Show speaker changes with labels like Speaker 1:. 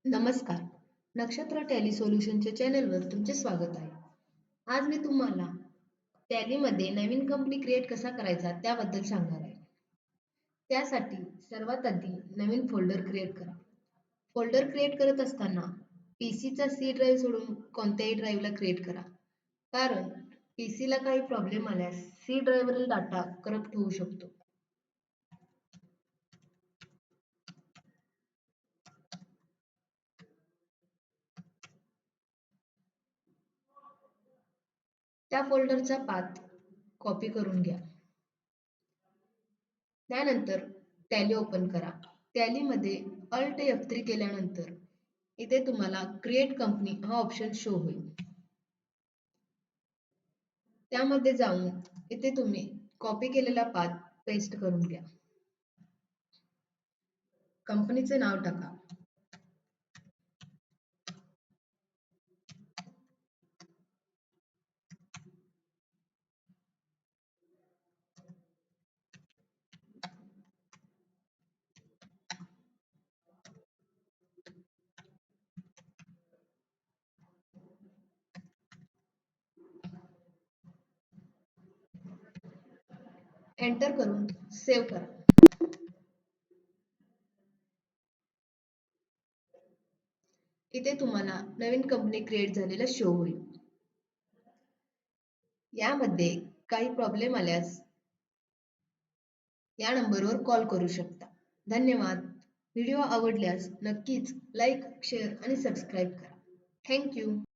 Speaker 1: नमस्कार. नक्षत्र टॅली सोल्युशनच्या चॅनलवर तुमचे स्वागत आहे. आज मी तुम्हाला टॅलीमध्ये नवीन कंपनी क्रिएट कसा करायचा त्याबद्दल सांगणार आहे. त्यासाठी सर्वात आधी नवीन फोल्डर क्रिएट करा. फोल्डर क्रिएट करत असताना पीसीचा सी ड्राईव्ह सोडून कोणत्याही ड्राईव्हला क्रिएट करा. कारण पीसीला काही प्रॉब्लेम आल्यास सी ड्राईव्हवरील डाटा करप्ट होऊ शकतो. त्या फोल्डरचा पाथ कॉपी करून घ्या. त्यानंतर टॅली ओपन करा. टॅलीमध्ये Alt F3 केल्यानंतर इथे तुम्हाला क्रिएट कंपनी हा ऑप्शन शो होईल. त्यामध्ये जाऊन इथे तुम्ही कॉपी केलेला पाथ पेस्ट करून घ्या. कंपनीचे नाव टाका. एंटर करून सेव्ह करा. इथे तुम्हाला नवीन कंपनी क्रिएट झालेला शो होईल. यामध्ये काही प्रॉब्लेम आल्यास या नंबरवर कॉल करू शकता. धन्यवाद. व्हिडिओ आवडल्यास नक्कीच लाईक, शेअर आणि सबस्क्राईब करा. Thank you.